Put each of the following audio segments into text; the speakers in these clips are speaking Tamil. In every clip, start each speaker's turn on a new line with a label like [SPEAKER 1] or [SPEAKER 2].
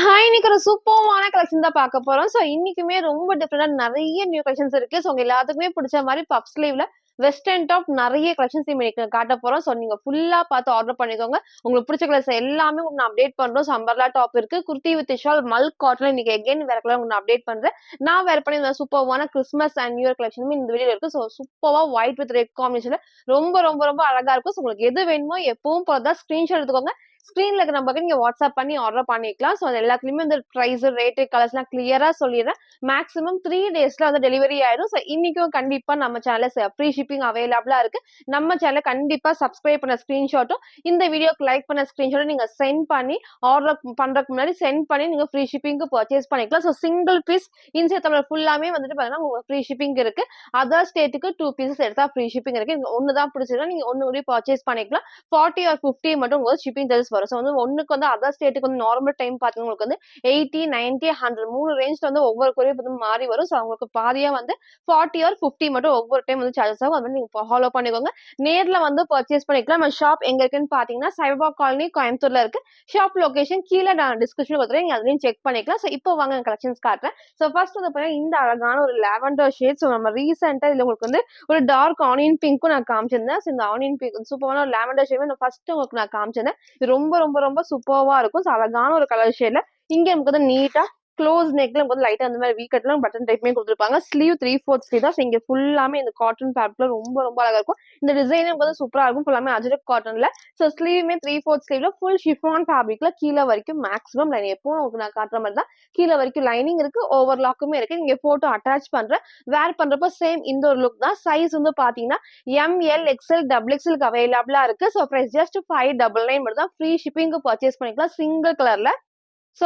[SPEAKER 1] இன்னைக்கு ஒரு சூப்பர்வான கலெக்ஷன் தான் பார்க்க போறோம். இன்னைக்குமே ரொம்ப டிஃபரெண்டா நெறைய நியூ கலெக்ஷன்ஸ் இருக்கு. உங்க எல்லாத்துக்குமே பிடிச்ச மாரி பஃப் ஸ்லீவ்ல வெஸ்டர்ன் டாப் நெறைய கலெக்ஷன்ஸ் இன்னைக்கு காட்ட போறோம். நீங்க ஃபுல்லா பார்த்து ஆர்டர் பண்ணிக்கோங்க. உங்களுக்கு பிடிச்ச கலர்ஸ் எல்லாமே உங்களுக்கு நான் அப்டேட் பண்றோம். அம்பர்லா டாப் இருக்கு. குர்த்தி வித் ஷால் மல்க் காட்டன்ல இன்னைக்கு அகைன் வேற கலர் உங்களுக்கு நான் அப்டேட் பண்றேன். நான் வேர் பண்ணியிருந்த சூப்பர்வான கிறிஸ்மஸ் அண்ட் நியூ இயர் கலெக்ஷனுமே இந்த வீடியோல இருக்கு. சூப்பர்வா ஒயிட் வித் ரெட் காம்பினேஷன்ல ரொம்ப ரொம்ப ரொம்ப அழகா இருக்கும். உங்களுக்கு எது வேணுமோ எப்பவும் போல தான் ஸ்கிரீன்ஷாட் எடுத்துக்கோங்க. ஸ்கிரீன்ல இருக்கிற நம்பருக்கு நீங்க வாட்ஸ்அப் பண்ணி ஆர்டர் பண்ணிக்கலாம். அது எல்லாத்துலயுமே இந்த பிரைஸ், ரேட், கலர்ஸ்லாம் கிளியரா சொல்லிடுறேன். மேக்ஸிமம் 3 டேஸ்ல வந்து டெலிவரி ஆயிடும். இன்னைக்கும் கண்டிப்பா நம்ம சேனல்ல ஃப்ரீ ஷிப்பிங் அவைலபிளா இருக்கு. நம்ம சேனல கண்டிப்பா சப்ஸ்கிரைப் பண்ண ஸ்கிரீன்ஷாட்டும், இந்த வீடியோக்கு லைக் பண்ண ஸ்கிரீன்ஷாட்டும் நீங்க சென்ட் பண்ணி ஆர்டர் பண்றதுக்கு முன்னாடி சென்ட் பண்ணி நீங்க ஃப்ரீ ஷிப்பிங்க்கு பர்ச்சேஸ் பண்ணிக்கலாம். சிங்கிள் பீஸ் இன்சைட் தமிழ் ஃபுல்லாமே வந்துட்டு பாத்தீங்கன்னா உங்களுக்கு ஃப்ரீ ஷிப்பிங் இருக்கு. அதர் ஸ்டேட்டுக்கு 2 பீசஸ் எடுத்தா ஃப்ரீ ஷிப்பிங் இருக்கு. நீங்க ஒண்ணு தான் பிடிச்சிருந்தா நீங்க ஒண்ணு கூட பர்ச்சேஸ் பண்ணிக்கலாம். 40 ஆர் 50 மட்டும் உங்களுக்கு ஷிப்பிங் சார்ஜஸ் வரும். வந்து ஒண்ணுக்கு வந்து அதர் ஸ்டேட்டுக்கு வந்து நார்மல் டைம் பாத்தீங்கன்னா உங்களுக்கு வந்து 80, 90, 100 3 ரேஞ்ச்ல வந்து ஒவ்வொரு கொரியர் வந்து மாறி வரும். அவங்களுக்கு பாதியா வந்து 40 ஆர் 50 மட்டும் ஒவ்வொரு டைம் வந்து சார்ஜஸ் ஆகும். அது வந்து நீங்க ஃபாலோ பண்ணிக்கோங்க. நேர்ல வந்து பர்ச்சேஸ் பண்ணிக்கலாம். நம்ம ஷாப் எங்க இருக்குன்னு பாத்தீங்கன்னா சைபர் காலனி கோயம்புத்தூர்ல இருக்கு. ஷாப் லொகேஷன் கீழே நான் டிஸ்கிரிப்ஷன் கொடுத்துறேன். நீங்க அதுலயும் செக் பண்ணிக்கலாம். இப்போ வாங்க கலெக்ஷன்ஸ் காட்டுறேன். ஃபர்ஸ்ட் வந்து பாத்தீங்கன்னா இந்த அழகான ஒரு லாவெண்டர் ஷேட். நம்ம ரீசெண்டா இதுல உங்களுக்கு வந்து ஒரு டார்க் ஆனியன் பிங்க்கும் நான் காமிச்சிருந்தேன். இந்த ஆனியன் பிங்க் சூப்பரான ஒரு லாவெண்டர் ஷேட் நான் ஃபர்ஸ்ட் உங்களுக்கு நான் காமிச்சிருந்தேன். இது ரொம்ப ரொம்ப ரொம்ப சூப்பர்வா இருக்கும். அழகான ஒரு கலர் ஷேட்ல இங்க நமக்கு வந்து நீட்டா க்ளோஸ் நெக்ல வந்து லைட்டா அந்த மாதிரி வீ கட்ல பட்டன் டைப்மே கொடுத்துருப்பாங்க. ஸ்லீவ் 3/4 ஸ்லீவ் தான். இங்க ஃபுல்லாமே இந்த காட்டன் ஃபேப்ரிக்ல ரொம்ப ரொம்ப அழகா இருக்கும். இந்த டிசைனும் வந்து சூப்பரா இருக்கும். ஃபுல்லாமே அஜ்ரக் காட்டன்ல. ஸ்லீவுமே 3/4 ஸ்லீவ்ல ஃபுல் ஷிஃபான் ஃபேப்ரிக்ல கீழ வரைக்கும் மேக்ஸிமம் லைன் எப்பவும் உங்களுக்கு நான் காட்டுற மாதிரி தான். கீழ வரைக்கும் லைனிங் இருக்கு. ஓவர்லாக்குமே இருக்கு. நீங்க போட்டோ அட்டாச் பண்றேன். வேர் பண்றப்ப சேம் இந்த ஒரு லுக் தான். சைஸ் வந்து பாத்தீங்கன்னா எம்எல், எக்ஸ்எல், டபுள் எக்ஸ்எல் அவைலபிளா இருக்கு. பிரைஸ் ஜஸ்ட் 599 மட்டும் தான். ஃப்ரீ ஷிப்பிங்க்கு பர்ச்சேஸ் பண்ணிக்கலாம். சிங்கிள் கலர்ல.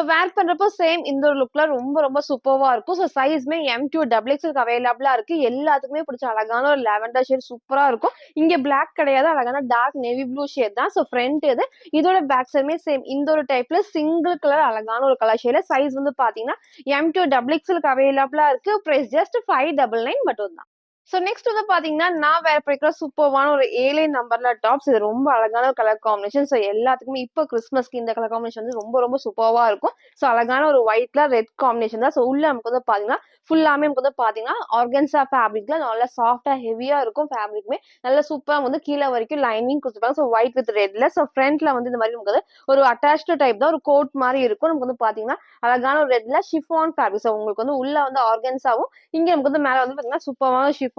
[SPEAKER 1] வேர் பண்றப்போ சேம் இந்த ஒரு லுக்ல ரொம்ப ரொம்ப சூப்பர்வா இருக்கும். சைஸ்மே M2 டபுள் எக்ஸ்எல் அவைலபிளா இருக்கு. எல்லாத்துக்குமே பிடிச்ச அழகான ஒரு லாவெண்டர் ஷேட் சூப்பரா இருக்கும். இங்க பிளாக் கிடையாது. அழகான டார்க் நேவி ப்ளூ ஷேட் தான். ஃப்ரண்ட் இது. இதோட பேக் சைடுமே சேம் இந்த ஒரு டைப்ல சிங்கிள் கலர் அழகான ஒரு கலர் ஷேட்ல சைஸ் வந்து பாத்தீங்கன்னா M2 டபுள் எக்ஸ்எல் அவைலபிளா இருக்கு. பிரைஸ் ஜஸ்ட் 599 மட்டும் தான். நெக்ஸ்ட் வந்து பாத்தீங்கன்னா நான் வேர் பண்ணிக்கிற சூப்பர்வான ஒரு ஏழை நம்பர்ல டாப்ஸ். இது ரொம்ப அழகான கலர் காம்பினேஷன். எல்லாத்துக்குமே இப்போ கிறிஸ்மஸ்க்கு இந்த கலர் காம்பினேஷன் வந்து ரொம்ப ரொம்ப சூப்பர்வா இருக்கும். அழகான ஒரு ஒயிட்ல ரெட் காம்பினேஷன் தான். உள்ள நமக்கு வந்து பாத்தீங்கன்னா ஃபுல்லாமே நமக்கு வந்து பாத்தீங்கன்னா ஆர்கன்சா ஃபேப்ரிக்ல நல்லா சாஃப்டா ஹெவியா இருக்கும். ஃபேப்ரிக்மே நல்லா சூப்பரா வந்து கீழே வரைக்கும் லைனிங் கொடுத்துருப்பாங்க. ஒயிட் வித் ரெட்ல. ஃப்ரண்ட்ல வந்து இந்த மாதிரி நமக்கு வந்து ஒரு அட்டாச்டு டைப் தான். ஒரு கோட் மாதிரி இருக்கும். நமக்கு வந்து பாத்தீங்கன்னா அழகான ஒரு ரெட்ல ஷிஃபான் ஃபேப்ரிக். உங்களுக்கு வந்து உள்ள வந்து ஆர்கன்சாவும் இங்க நமக்கு வந்து மேல வந்து பாத்தீங்கன்னா சூப்பரான ஷிஃபான்ல.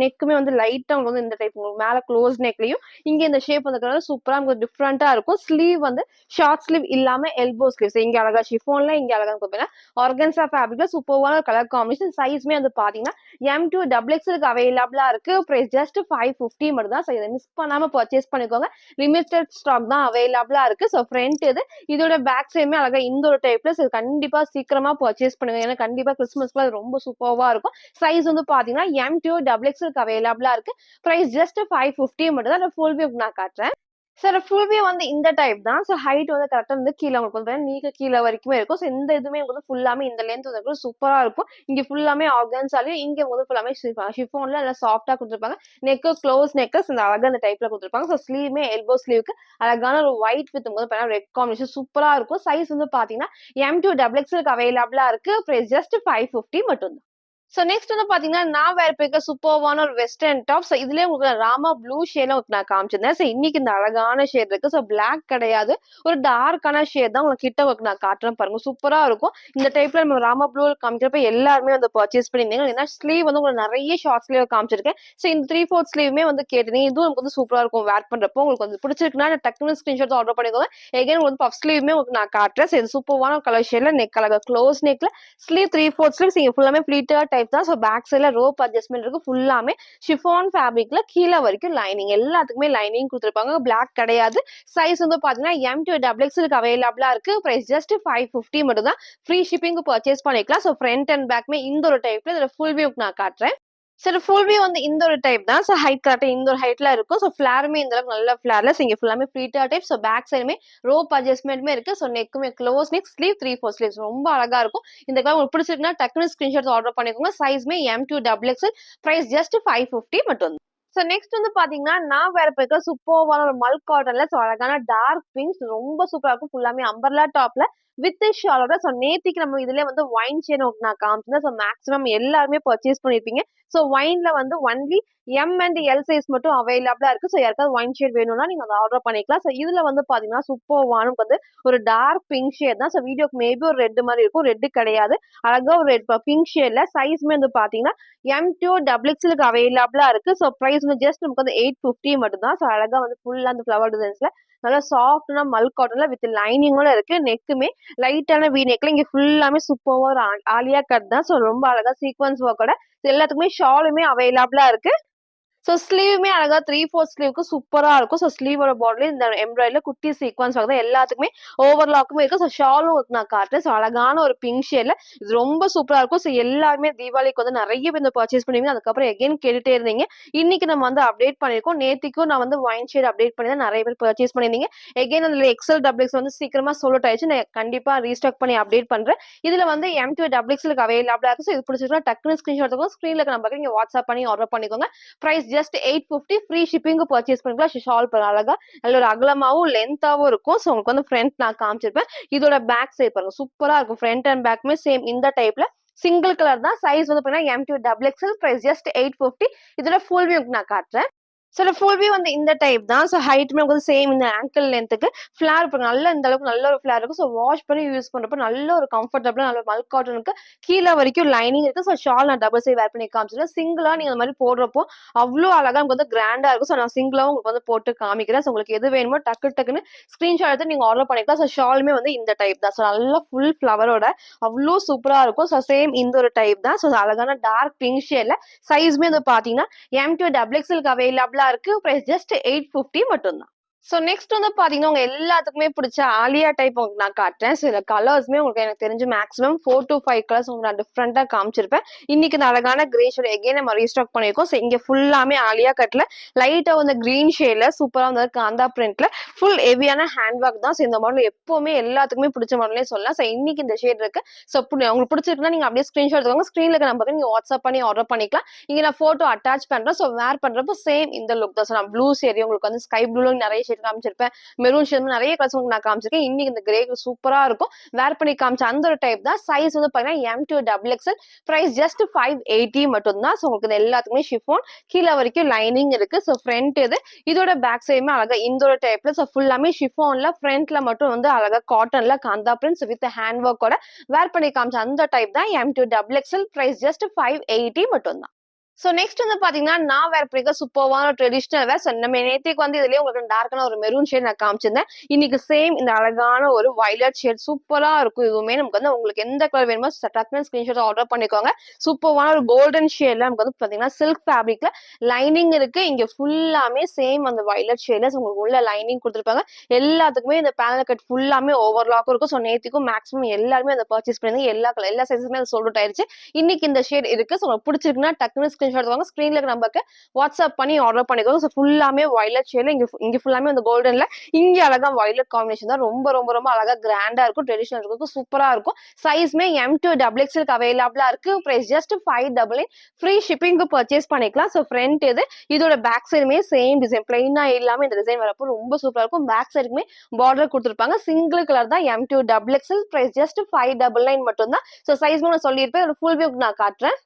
[SPEAKER 1] நெக்குமே வந்து லைட்டா உங்களுக்கு வந்து இந்த டைப் உங்களுக்கு மேல க்ளோஸ் நெக்லயும் இங்க இந்த ஷேப் வந்து சூப்பரா உங்களுக்கு டிஃப்ரெண்டா இருக்கும். ஸ்லீவ் வந்து ஷார்ட் ஸ்லீவ் இல்லாம எல்போ ஸ்லீவ்ஸ். இங்க அழகா ஷிஃபான்ல இங்க அழகா பாத்தீங்கன்னா ஆர்கன்சா ஃபேப்ரிக்ல சூப்பரான கலர் காம்பினேஷன். சைஸ்மே வந்து பாத்தீங்கன்னா M2 டபுள் எக்ஸ்எல் அவைலபிளா இருக்கு. பிரைஸ் ஜஸ்ட் 550 மட்டும் தான். இதை மிஸ் பண்ணாம பர்ச்சேஸ் பண்ணிக்கோங்க. லிமிடெட் ஸ்டாக் தான் அவைலபிளா இருக்கு. ஃப்ரண்ட் இது. இதோட பேக் சைடுமே அழகா இந்த ஒரு டைப்ல கண்டிப்பா சீக்கிரமா பர்ச்சேஸ் பண்ணுங்க. ஏன்னா கண்டிப்பா கிறிஸ்மஸ்க்கு அது ரொம்ப சூப்பர்வா இருக்கும். சைஸ் வந்து பாத்தீங்கன்னா M2 டபுள் எக்ஸ்எல் அவைலபிளா இருக்கு. பிரைஸ் ஜஸ்ட் 550 மட்டும் தான். ஃபுல் வியூ நான் காட்டுறேன். ஃபுல் வியூ வந்து இந்த டைப் தான். ஹைட் வந்து கரெக்டா வந்து கீழ உங்களுக்கு வந்து நீங்க கீழ வரைக்குமே இருக்கும். இந்த இதுவுமே வந்து ஃபுல்லாமே இந்த லென்த் வந்து சூப்பரா இருக்கும். இங்க ஃபுல்லாமே ஆர்கன்ஸாலயும் இங்க வந்து ஃபுல்லாமே ஷிஃபான்ல நல்லா சாஃப்ட்டா குடுத்துருப்பாங்க. நெக் க்ளோஸ் நெக் இந்த அழகா இந்த டைப்ல குடுத்துருப்பாங்க. ஸ்லீவ்மே எல்போ ஸ்லீவ்க்கு அழகான ஒரு ஒயிட் வித் வந்து ரெட் காம்பினேஷன் சூப்பரா இருக்கும். சைஸ் வந்து பாத்தீங்கன்னா M2 டபுள் எக்ஸ்எல் அவைலபிளா இருக்கு. பிரைஸ் ஜஸ்ட் 550 மட்டும் தான். நெக்ஸ்ட் வந்து பாத்தீங்கன்னா நான் வேர் பண்ணிருக்க சூப்பர்வான ஒரு வெஸ்டர்ன் டாப். இதுலயே உங்களுக்கு ராமா ப்ளூ ஷேட்ல உங்களுக்கு நான் காமிச்சிருந்தேன். இன்னைக்கு இந்த அழகான ஷேட் இருக்கு. பிளாக் கிடையாது. ஒரு டார்க்கான ஷேட் தான் உங்களுக்கு கிட்ட உங்களுக்கு நான் காட்டுறேன் பாருங்க. சூப்பரா இருக்கும். இந்த டைப்ல நம்ம ராமா ப்ளூ காமிக்கிறப்ப எல்லாருமே வந்து பர்ச்சேஸ் பண்ணிருந்தீங்க. ஏன்னா ஸ்லீவ் வந்து உங்களுக்கு நிறைய ஷார்ட் ஸ்லீவ் காமிச்சிருக்கேன். இந்த 3/4 ஸ்லீவுமே வந்து கேட்டீங்க. இதுவும் உங்களுக்கு வந்து சூப்பரா இருக்கும் வேர் பண்றப்போ. உங்களுக்கு வந்து பிடிச்சிருக்குன்னா டக்குனு ஸ்கிரீன்ஷாட் ஆர்டர் பண்ணிக்கோங்க. எகைன் உங்களுக்கு பஃப் ஸ்லீவுமே உங்களுக்கு நான் காட்டுறேன். இது சூப்பர்வான கலர் ஷேட்ல நெக் அழகா க்ளோஸ் நெக்ல ஸ்லீவ் 3/4 ஸ்லீவ்ஸ் இங்க ஃபுல்லாமே ஃபிளீட்டா டைப் தான். பேக் சைடுல ரோப் அட்ஜஸ்ட்மெண்ட் இருக்கு. ஃபுல்லாமே ஷிஃபான் ஃபேப்ரிக்ல கீழ வரைக்கும் லைனிங். எல்லாத்துக்குமே லைனிங் கொடுத்துருப்பாங்க. பிளாக் கிடையாது. சைஸ் வந்து பாத்தீங்கன்னா M2 டபுள் எக்ஸ்எல் அவைலபிளா இருக்கு. பிரைஸ் ஜஸ்ட் 550 மட்டும் தான். ஃப்ரீ ஷிப்பிங் பர்ச்சேஸ் பண்ணிக்கலாம். ஃப்ரண்ட் அண்ட் பேக்மே இந்த ஒரு டைப்ல இதுல ஃபுல் வியூ நான் காட்டுறேன். ஃபுல் வியூ வந்து இந்த ஒரு டைப் தான். ஹைட் கரெக்டா இந்த ஒரு ஹைட்ல இருக்கும். ஃபிளாருமே இந்த அளவுக்கு நல்ல ஃபிளார்லெஸ். இங்க ஃபுல்லாமே ஃபிளீட்டா டைப். பேக் சைடுமே ரோப் அட்ஜஸ்ட்மெண்ட்மே இருக்கு. நெக்குமே க்ளோஸ் நெக் ஸ்லீவ் 3/4 ஸ்லீவ்ஸ் ரொம்ப அழகா இருக்கும். இந்த கலர் உங்களுக்கு பிடிச்சிருக்குன்னா டக்குனு ஸ்கிரீன்ஷாட் ஆர்டர் பண்ணிக்கோங்க. சைஸ்மே M2 double XL. Price just 550 மட்டும். சோ நெக்ஸ்ட் வந்து பாத்தீங்கன்னா, நான் வேற போயிருக்க சூப்பர்வான ஒரு மல்க் காட்டன்ல சோ அழகான டார்க் பிங்க் ரொம்ப சூப்பரா இருக்கும். ஃபுல்லாமே அம்பர்லா டாப்ல வித் ஷாலோட சோ நேத்திக்கு நம்ம இதுலயே வந்து ஒயின் செயின் நான் காமிச்சிருந்தேன். சோ மேக்ஸிமம் எல்லாருமே பர்ச்சேஸ் பண்ணிருப்பீங்க. சோ ஒயின்ல வந்து only M and L size மட்டும் அவைலபிளா இருக்கு. சோ யாருக்காவது ஒயின் ஷேட் வேணும்னா நீங்க அத ஆர்டர் பண்ணிக்கலாம். சோ இதுல வந்து பாத்தீங்கன்னா, சூப்பர்வான வந்து ஒரு டார்க் பிங்க் ஷேட் தான். சோ வீடியோக்கு மேபி ஒரு ரெட் மாரி இருக்கும். ரெட் கிடையாது. அழகா ஒரு ரெட் பிங்க் ஷேட்ல சைஸ்மே வந்து பாத்தீங்கன்னா M2 டபுள் எக்ஸ்எல்க்கு அவைலபிளா இருக்கு. ஸோ பிரைஸ் வந்து ஜஸ்ட் நமக்கு வந்து 850 மட்டும் தான். ஸோ அழகா வந்து ஃபுல்லா அந்த ஃப்ளவர் டிசைன்ஸ்ல நல்லா சாஃப்டான மல்க் காட்டன்ல வித் லைனிங்கோட இருக்கு. நெக்குமே லைட்டான வி நெக்ல இங்க ஃபுல்லாமே சூப்பர்வா ஒரு ஆலியா கட் தான். ஸோ ரொம்ப அழகா சீக்வன்ஸ் ஒர்க்கோட எல்லாத்துக்குமே ஷாலுமே அவைலபிளா இருக்கு. ஸோ ஸ்லீவுமே அழகா 3/4 ஸ்லீவ்க்கு சூப்பரா இருக்கும். ஸோ ஸ்லீவோட பார்டர்ல இந்த எம்ப்ராய்டரில குட்டி சீக்வன்ஸ் வருது. எல்லாத்துக்குமே ஓவர்லாக்குமே இருக்கு. ஸோ ஷாலும் நான் காட்டுறேன். ஸோ அழகான ஒரு பிங்க் ஷேட்ல இது ரொம்ப சூப்பரா இருக்கும். ஸோ எல்லாருமே தீபாவளிக்கு வந்து நெறைய பேர் இந்த பர்ச்சேஸ் பண்ணுவீங்க. அதுக்கப்புறம் எகைன் கேட்டுட்டே இருந்தீங்க. இன்னைக்கு நம்ம வந்து அப்டேட் பண்ணியிருக்கோம். நேத்திக்கும் நான் வந்து ஒயின் ஷேட் அப்டேட் பண்ணி தான் நெறைய பேர் பர்ச்சேஸ் பண்ணியிருந்தீங்க. எகைன் அதுல எக்ஸ்எல், டபுள் எக்ஸ் வந்து சீக்கிரமா சோல்ட் ஆயிடுச்சு. நான் கண்டிப்பா ரீஸ்டாக் பண்ணி அப்டேட் பண்றேன். இதுல வந்து M2 டபுள் எக்ஸ்எல்க்கு அவைலபிளா இருக்கு. ஸோ இது பிடிச்சிருக்கா டக்குனு ஸ்கிரீன்ஷாட் எடுத்துக்கோங்க. ஸ்கிரீன்ல இருக்க நம்பருக்கு நீங்க வாட்ஸ்அப் பண்ணி ஆர்டர் பண்ணிக்கோங்க. பிரைஸ் ஜஸ்ட் 850 ஃப்ரீ ஷிப்பிங்க்கு பர்ச்சேஸ் பண்ணிக்கலாம். ஷால் பாருங்க அழகா நல்ல ஒரு அகலமாவும் லென்த்தாவும் இருக்கும். ஸோ உங்களுக்கு வந்து ஃப்ரண்ட் நான் காமிச்சிருப்பேன். இதோட பேக் சைடு பாருங்க சூப்பரா இருக்கும். ஃப்ரண்ட் அண்ட் பேக்குமே சேம் இந்த டைப்ல சிங்கிள் கலர் தான். சைஸ் வந்து பாத்தீங்கன்னா M2 double XL price just 850. இதோட ஃபுல் வியூ நான் காட்டுறேன். ஸோ ஃபுல் வியூ வந்து இந்த டைப் தான். ஸோ ஹைட்டுமே வந்து சேம் இந்த ஆங்கிள் லென்த்துக்கு ஃபிளார் பாருங்க நல்ல இந்த அளவுக்கு நல்ல ஒரு ஃபிளார் இருக்கும். ஸோ வாஷ் பண்ணி யூஸ் பண்றப்ப நல்ல ஒரு கம்ஃபர்டபுளா நல்ல மல்க் காட்டனுக்கு கீழ வரைக்கும் லைனிங் இருக்கு. ஸோ ஷால் நான் டபுள் சைடு வேர் பண்ணி காமிச்சிருக்கேன். சிங்கிளா நீங்க அந்த மாதிரி போடுறப்போ அவ்வளோ அழகா நமக்கு வந்து கிராண்டா இருக்கும். ஸோ நான் சிங்கிளாவும் உங்களுக்கு வந்து போட்டு காமிக்கிறேன். ஸோ உங்களுக்கு எது வேணுமோ டக்குன்னு ஸ்கிரீன்ஷாட் எடுத்து நீங்க ஆர்டர் பண்ணிக்கலாம். ஸோ ஷாலுமே வந்து இந்த டைப் தான். ஸோ நல்லா ஃபுல் ஃபிளவரோட அவ்வளோ சூப்பரா இருக்கும். ஸோ சேம் இந்த ஒரு டைப் தான். ஸோ அழகான டார்க் பிங்க் ஷேட்ல சைஸ்மே வந்து பாத்தீங்கன்னா M2 டபுள் எக்ஸ்எல்க்கு அவைலபிளா இருக்கு. பிரைஸ் ஜஸ்ட் 850 மட்டும் தான். சோ நெக்ஸ்ட் வந்து பாத்தீங்கன்னா, உங்க எல்லாத்துக்குமே பிடிச்ச ஆலியா டைப் உங்களுக்கு நான் காட்டுறேன். ஸோ இதுல கலர்ஸ்மே உங்களுக்கு எனக்கு தெரிஞ்சு மேக்ஸிமம் 4 to 5 கலர்ஸ் உங்களுக்கு நான் டிஃப்ரெண்டா காமிச்சிருப்பேன். இன்னைக்கு இந்த அழகான கிரே ஷேட் எகைன் நம்ம ரீஸ்டாக் பண்ணியிருக்கோம். ஸோ இங்க ஃபுல்லாமே ஆலியா கட்ல லைட்டா வந்து கிரீன் ஷேட்ல சூப்பரா வந்து காந்தா பிரிண்ட்ல ஃபுல் ஹெவியான ஹேண்ட் ஒர்க் தான். ஸோ இந்த மாடல் எப்பவுமே எல்லாத்துக்குமே பிடிச்ச மாடலே சொல்லலாம். ஸோ இன்னைக்கு இந்த ஷேட் இருக்கு. ஸோ உங்களுக்கு பிடிச்சிருக்குன்னா நீங்க அப்படியே ஸ்கிரீன்ஷாட் எடுத்துக்கோங்க. ஸ்கிரீன்ல இருக்க நம்பருக்கு நீங்க வாட்ஸ்அப் பண்ணி ஆர்டர் பண்ணிக்கலாம். இங்க நான் போட்டோ அட்டாச் பண்றேன். ஸோ வேர் பண்றப்போ சேம் இந்த லுக் தான். ஸோ நான் ப்ளூ ஷேட் உங்களுக்கு வந்து ஸ்கை ப்ளூல நிறைய ஷேட் காமிச்சிருப்பேன். மெரூன் ஷேட் நிறைய கலர்ஸ் உங்களுக்கு நான் காமிச்சிருக்கேன். இன்னைக்கு இந்த கிரே சூப்பரா இருக்கும். வேர் பண்ணி காமிச்ச அந்த ஒரு டைப் தான். சைஸ் வந்து பாத்தீங்கன்னா M2 double XL. Price just 580 மட்டும் தான். ஸோ உங்களுக்கு எல்லாத்துக்குமே ஷிஃபான் கீழ வரைக்கும் லைனிங் இருக்கு. ஸோ ஃப்ரண்ட் இது இதோட பேக் சைடுமே அழகா இந்த ஒரு டைப்ல ஸோ ஃபுல்லாமே ஷிஃபான்ல ஃப்ரண்ட்ல மட்டும் வந்து அழகா காட்டன்ல காந்தா பிரிண்ட்ஸ் வித் ஹேண்ட் ஒர்க்கோட வேர் பண்ணி காமிச்ச அந்த டைப் தான் M2 double XL. Price just 580 மட்டும் தான். சோ நெக்ஸ்ட் வந்து பாத்தீங்கன்னா நான் வேற பிடிக்க சூப்பர்வான ட்ரெடிஷனல் வேர். நம்ம நேத்திக்கு வந்து இதுலயே உங்களுக்கு டார்க்கான ஒரு மெரூன் ஷேட் நான் காமிச்சிருந்தேன். இன்னைக்கு சேம் இந்த அழகான ஒரு வயலட் ஷேட் சூப்பரா இருக்கும். இதுவுமே நமக்கு வந்து உங்களுக்கு எந்த கலர் வேணுமோ டக்குனு ஸ்கிரீன்ஷாட் ஆர்டர் பண்ணிக்கோங்க. சூப்பர்வான ஒரு கோல்டன் ஷேட்ல நமக்கு வந்து பாத்தீங்கன்னா சில்க் ஃபேப்ரிக்ல லைனிங் இருக்கு. இங்க ஃபுல்லாமே சேம் அந்த வயலட் ஷேட்ல உங்களுக்கு உள்ள லைனிங் கொடுத்துருப்பாங்க. எல்லாத்துக்குமே இந்த பேனல் கட் ஃபுல்லாமே ஓவர்லாக்கும் இருக்கும். ஸோ நேத்திக்கும் மேக்ஸிமம் எல்லாருமே அதை பர்ச்சேஸ் பண்ணி எல்லா சைஸுமே அது சோல்ட் அவுட் ஆயிருச்சு. இன்னைக்கு இந்த ஷேட் இருக்கு. ஸோ உங்களுக்கு பிடிச்சிருக்குன்னா டக்குனு ஸ்கிரீன்ஷாட் எடுத்துக்கோங்க. ஸ்கிரீன்ல இருக்க நம்பருக்கு வாட்ஸ்அப் பண்ணி ஆர்டர் பண்ணிக்கோங்க. ஸோ ஃபுல்லாமே வயலட் ஷேட்ல இங்க ஃபுல்லாமே அந்த கோல்டன்ல இங்க அழகா வயலட் காம்பினேஷன் தான். ரொம்ப ரொம்ப ரொம்ப அழகா கிராண்டா இருக்கும். ட்ரெடிஷனல் இருக்கும். சூப்பரா இருக்கும். சைஸ்மே M2 டபுள் எக்ஸ்எல்க்கு அவைலபிளா இருக்கு. Price just 599. ஃப்ரீ ஷிப்பிங்க்கு பர்ச்சேஸ் பண்ணிக்கலாம். ஸோ ஃப்ரண்ட் இதோட பேக் சைடுமே சேம் டிசைன் பிளைனா இல்லாம இந்த டிசைன் வரப்போ ரொம்ப சூப்பரா இருக்கும். பேக் சைடுக்குமே பார்டர் கொடுத்துருப்பாங்க. சிங்கிள் கலர் தான் M2 double XL. Price just 599 மட்டும் தான். ஸோ சைஸ் நான் சொல்லியிருப்பேன். இதோட ஃபுல் வியூ நான் காட்டுறேன்.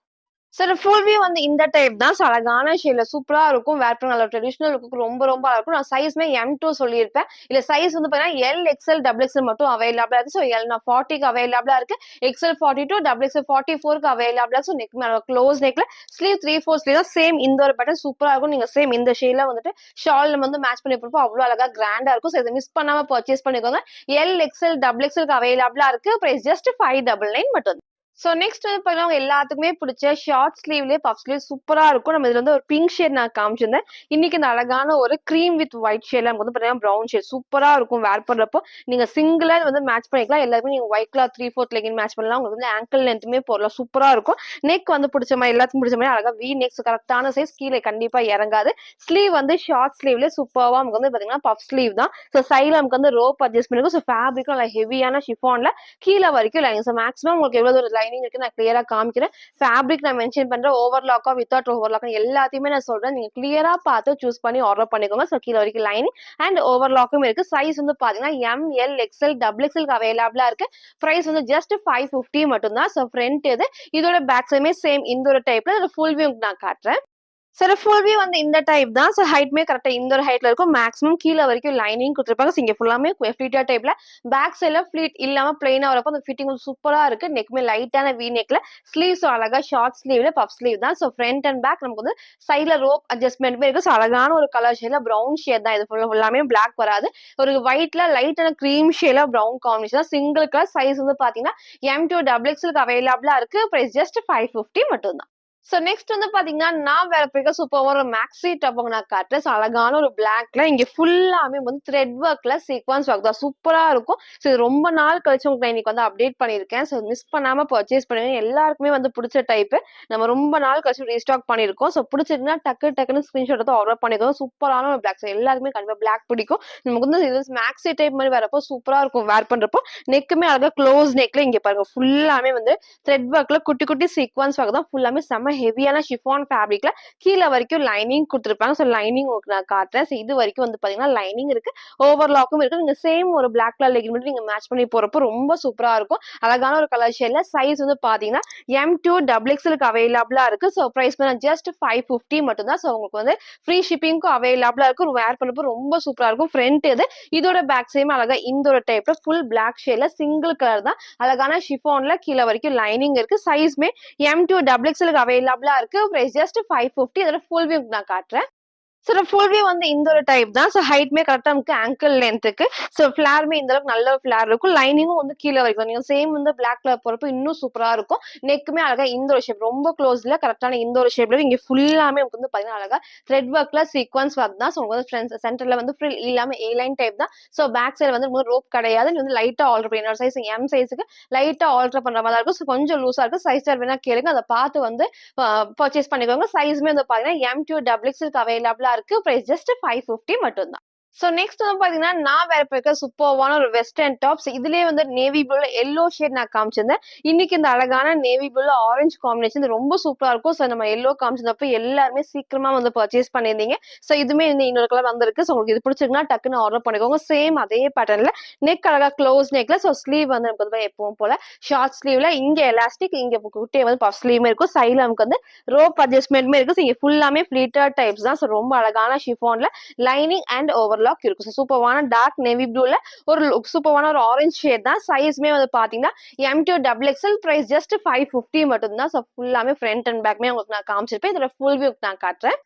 [SPEAKER 1] சார் ஃபுல் வியூ வந்து இந்த டைப் தான். ஸோ அழகான ஷேட்ல சூப்பரா இருக்கும். வேர் பண்ண நல்ல ட்ரெடிஷனல் லுக்கு ரொம்ப ரொம்ப அழகா இருக்கும். நான் சைஸ்மே M2 சொல்லியிருப்பேன். இல்ல சைஸ் வந்து பாத்தீங்கன்னா L, XL, டபுள் எக்ஸ்எல் மட்டும் அவைலபிளா இருக்கு. ஸோ L நான் 40க்கு அவைலபிளா இருக்கு. XL 42, டபுள் எக்ஸ்எல் 44க்கு அவைலபிளா இருக்கு. ஸோ நெக் க்ளோஸ் நெக்ல ஸ்லீவ் 3/4 ஸ்லீவ் தான். சேம் இந்த ஒரு பேட்டர்ன் சூப்பரா இருக்கும். நீங்க சேம் இந்த ஷேட்ல வந்துட்டு ஷால் வந்து மேட்ச் பண்ணி போறப்போ அவ்வளவு அழகா கிராண்டா இருக்கும். ஸோ இதை மிஸ் பண்ணாம பர்ச்சேஸ் பண்ணிக்கோங்க. L, XL, டபுள் எக்ஸ்எல்க்கு அவைலபிளா இருக்கு. பிரைஸ் ஜஸ்ட் 599 மட்டும். சோ நெக்ஸ்ட் வந்து பாத்தீங்கன்னா எல்லாத்துக்குமே பிடிச்ச ஷார்ட் ஸ்லீவ்லயே பஃப் ஸ்லீவ் சூப்பரா இருக்கும். நம்ம இதுல வந்து ஒரு பிங்க் ஷேட் நான் காமிச்சிருந்தேன். இன்னைக்கு இந்த அழகான ஒரு கிரீம் வித் ஒயிட் ஷேட்ல நமக்கு வந்து பாத்தீங்கன்னா ப்ரௌன் ஷேட் சூப்பரா இருக்கும். வேர் பண்றப்போ நீங்க சிங்கிளா வந்து மேட்ச் பண்ணிக்கலாம். எல்லாருமே நீங்க ஒயிட் கலர் 3/4 லெகின் மேட்ச் பண்ணலாம். உங்களுக்கு வந்து ஆங்கிள் லென்த்துமே போடலாம். சூப்பரா இருக்கும். நெக் வந்து பிடிச்ச மாதிரி எல்லாத்துக்கும் பிடிச்ச மாதிரி அழகா வி நெக்ஸ் கரெக்டான சைஸ் கீழே கண்டிப்பா இறங்காது. ஸ்லீவ் வந்து ஷார்ட் ஸ்லீவ்ல சூப்பரா நமக்கு வந்து பாத்தீங்கன்னா பஃப் ஸ்லீவ் தான். ஸோ சைட்ல நமக்கு வந்து ரோப் அட்ஜஸ்ட் பண்ணிருக்கும். ஸோ ஃபேப்ரிக்கும் நல்லா ஹெவியான ஷிஃபான்ல கீழே வரைக்கும் லைனிங். ஸோ மேக்ஸிமம் உங்களுக்கு எவ்வளவு ஒரு லைனிங் இருக்கு நான் கிளியரா காமிக்கிறேன். ஃபேப்ரிக் நான் மென்ஷன் பண்றேன். ஓவர்லாக்கா, வித்தவுட் ஓவர்லாக்கா எல்லாத்தையுமே நான் சொல்றேன். நீங்க கிளியரா பார்த்து சூஸ் பண்ணி ஆர்டர் பண்ணிக்கோங்க. ஸோ கீழ வரைக்கும் லைனிங் அண்ட் ஓவர்லாக்கும் இருக்கு. சைஸ் வந்து பாத்தீங்கன்னா M, L, XL, double XL அவைலபிளா இருக்கு. பிரைஸ் வந்து ஜஸ்ட் 550 மட்டும் தான். ஸோ ஃப்ரண்ட் இது. இதோட பேக் சைடுமே சேம் இந்த ஒரு டைப்ல ஃபுல் வியூ நான் காட்டுறேன். சார் ஃபுல் வியூ வந்து இந்த டைப் தான். ஸோ ஹைட்மே கரெக்ட்டா இந்த ஒரு ஹைட்ல இருக்கும். மேக்ஸிமம் கீழ வரைக்கும் லைனிங் குடுத்துருப்பாங்க. ஸோ இங்க ஃபுல்லாமே ஃப்ளீட்டட் டைப்ல பேக் சைட்ல ஃப்ளீட் இல்லாம பிளெயினா வரப்போ அந்த ஃபிட்டிங் வந்து சூப்பரா இருக்கு. நெக்குமே லைட்டான வி நெக்ல ஸ்லீவ்ஸ் அழகா ஷார்ட் ஸ்லீவ்ல பஃப் ஸ்லீவ் தான். ஸோ ஃப்ரண்ட் அண்ட் பேக் நமக்கு வந்து சைட்ல ரோப் அட்ஜஸ்ட்மெண்ட்மே இருக்கு. ஸோ அழகான ஒரு கலர் ஷேட்ல பிரவுன் ஷேட் தான். இது ஃபுல்லாமே பிளாக் வராது. ஒரு ஒயிட்ல லைட்டான கிரீம் ஷேட்ல brown combination single colour. Size வந்து பாத்தீங்கன்னா எம் டூ டபுள் எக்ஸ்எல் அவைலபிளா இருக்கு. பிரைஸ் ஜஸ்ட் 550 மட்டும் தான். சோ நெக்ஸ்ட் வந்து பாத்தீங்கன்னா, நான் வேற பிரிக்க சூப்பரா ஒரு மேக்ஸி டாப் நான் காட்டுறேன். ஸோ அழகான ஒரு பிளாக்ல இங்க ஃபுல்லாமே வந்து த்ரெட் ஒர்க்ல சீக்வன்ஸ் ஒர்க் தான். சூப்பரா இருக்கும். ஸோ இது ரொம்ப நாள் கழிச்சு உங்களுக்கு நான் இன்னைக்கு வந்து அப்டேட் பண்ணியிருக்கேன். ஸோ மிஸ் பண்ணாம பர்ச்சேஸ் பண்ணுங்க. எல்லாருக்குமே வந்து பிடிச்ச டைப். நம்ம ரொம்ப நாள் கழிச்சு ரீஸ்டாக் பண்ணியிருக்கோம். ஸோ பிடிச்சிருந்தா டக்குன்னு ஸ்கிரீன்ஷாட் எடுத்து ஆர்டர் பண்ணிக்கோங்க. சூப்பரான ஒரு பிளாக். ஸோ எல்லாருக்குமே கண்டிப்பா பிளாக் பிடிக்கும். நமக்கு வந்து இது மேக்ஸி டைப் மாதிரி வரப்போ சூப்பரா இருக்கும் வேர் பண்றப்போ. நெக்குமே அழகா க்ளோஸ் நெக்ல இங்க பாருங்க ஃபுல்லாமே வந்து த்ரெட் ஒர்க்ல குட்டி குட்டி சீக்வன்ஸ் ஒர்க் தான். ஃபுல்லாமே செம்ம ஹெவியான ஷிஃபான் ஃபேப்ரிக்ல கீழ வரைக்கும் லைனிங் குடுத்துருப்பாங்க. ஸோ லைனிங் உங்களுக்கு நான் காட்டுறேன். ஸோ இது வரைக்கும் வந்து பாத்தீங்கன்னா லைனிங் இருக்கு. ஓவர்லாக்கும் இருக்கு. நீங்க சேம் ஒரு பிளாக் கலர் லெகின் மட்டும் நீங்க மேட்ச் பண்ணி போறப்போ ரொம்ப சூப்பரா இருக்கும். அழகான ஒரு கலர் ஷேட்ல சைஸ் வந்து பாத்தீங்கன்னா எம் டூ டபுள் எக்ஸ்எலுக்கு அவைலபிளா இருக்கு. ஸோ பிரைஸ் ஜஸ்ட் 550 மட்டும் தான். ஸோ உங்களுக்கு வந்து ஃப்ரீ ஷிப்பிங்க்கும் அவைலபிளா இருக்கும். வேர் பண்ணப்போ ரொம்ப சூப்பரா இருக்கும். ஃப்ரண்ட் இது. இதோட பேக் சைடும் அழகா இந்த ஒரு டைப்ல ஃபுல் பிளாக் ஷேட்ல சிங்கிள் கலர் தான். அழகான ஷிஃபான்ல கீழ வரைக்கும் லைனிங் இருக்கு. சைஸ்மே எம் டூ டபுள் எக்ஸ்எலுக்கு அவைலபிளா இருக்கு. Price just 550. இதோட ஃபுல் வியூ நான் காட்டுறேன். சோ ஃபுல் வியூ வந்து இந்த ஒரு டைப் தான். சோ ஹைட்மே கரெக்ட்டா நமக்கு ஆங்கிள் லென்த்துக்கு. சோ ஃபிளார்மே இந்த அளவுக்கு நல்ல ஒரு ஃபிளார் இருக்கும். லைனிங்கும் வந்து கீழ வரைக்கும். நீங்க சேம் வந்து பிளாக் கலர் போறப்போ இன்னும் சூப்பரா இருக்கும். நெக்குமே அழகா இந்த ஒரு ஷேப் ரொம்ப க்ளோஸ்ல கரெக்ட்டான இந்த ஒரு ஷேப்ல இங்க ஃபுல்லாமே உங்களுக்கு வந்து பாத்தீங்கன்னா அழகா த்ரெட் ஒர்க்ல சீக்வன்ஸ் ஒர்க் தான். சோ உங்களுக்கு வந்து சென்டர்ல வந்து ஃப்ரில் இல்லாம ஏ லைன் டைப் தான். சோ பேக் சைடு வந்து ரோப் கிடையாது. நீங்க வந்து லைட்டா ஆல்டர் பண்ணி என்னோட சைஸ் எம் சைஸ்க்கு லைட்டா ஆல்டர் பண்ற மாதிரி தான் இருக்கும். சோ கொஞ்சம் லூஸா இருக்கு. சைஸ் சார் வேணா கேளுங்க. அத பார்த்து வந்து பர்ச்சேஸ் பண்ணிக்கோங்க. சைஸ்மே வந்து பாத்தீங்கன்னா எம் டூ டபுள் எக்ஸ்எலுக்கு அவைலபிளா இருக்கு. பிரைஸ் ஜஸ்ட் 550 மட்டும் தான். சோ நெக்ஸ்ட் வந்து பாத்தீங்கன்னா, நான் வேர் பண்ணிருக்க சூப்பர்வான ஒரு வெஸ்டர்ன் டாப்ஸ். இதுலயே வந்து நேவி ப்ளூல எல்லோ ஷேட் நான் காமிச்சிருந்தேன். இன்னைக்கு இந்த அழகான நேவி ப்ளூல ஆரஞ்சு காம்பினேஷன் இது ரொம்ப சூப்பரா இருக்கும். சோ நம்ம எல்லோ காமிச்சிருந்தப்ப எல்லாருமே சீக்கிரமா வந்து பர்ச்சேஸ் பண்ணியிருந்தீங்க. சோ இதுமே இந்த இன்னொரு கலர் வந்திருக்கு. சோ உங்களுக்கு இது பிடிச்சிருக்குன்னா டக்குன்னு ஆர்டர் பண்ணிக்கோங்க. சேம் அதே பேட்டர்ன்ல நெக் அழகா க்ளோஸ் நெக்ல. சோ ஸ்லீவ் வந்து நமக்கு வந்து எப்பவும் போல ஷார்ட் ஸ்லீவ்ல இங்க எலாஸ்டிக் இங்க குட்டிய வந்து பஃப் ஸ்லீவ்மே இருக்கும். சைடுல நமக்கு வந்து ரோப் அட்ஜஸ்ட்மெண்ட்மே இருக்கு. சோ இங்க ஃபுல்லாமே ஃபிளீட்டட் டைப்ஸ் தான். சோ ரொம்ப அழகான ஷிஃபான்ல லைனிங் அண்ட் ஓவர்லாக் இருக்கும். ஸோ சூப்பர்வான டார்க் நேவி ப்ளூல ஒரு சூப்பர்வான ஒரு ஆரஞ்ச் ஷேட் தான். சைஸ்மே வந்து பாத்தீங்கன்னா M two double XL. Price just 550 மட்டும் தான். ஸோ ஃபுல்லாமே ஃப்ரண்ட் அண்ட் பேக்மே உங்களுக்கு நான் காமிச்சிருப்பேன். இதோட ஃபுல் வியூ நான் காட்டுறேன்.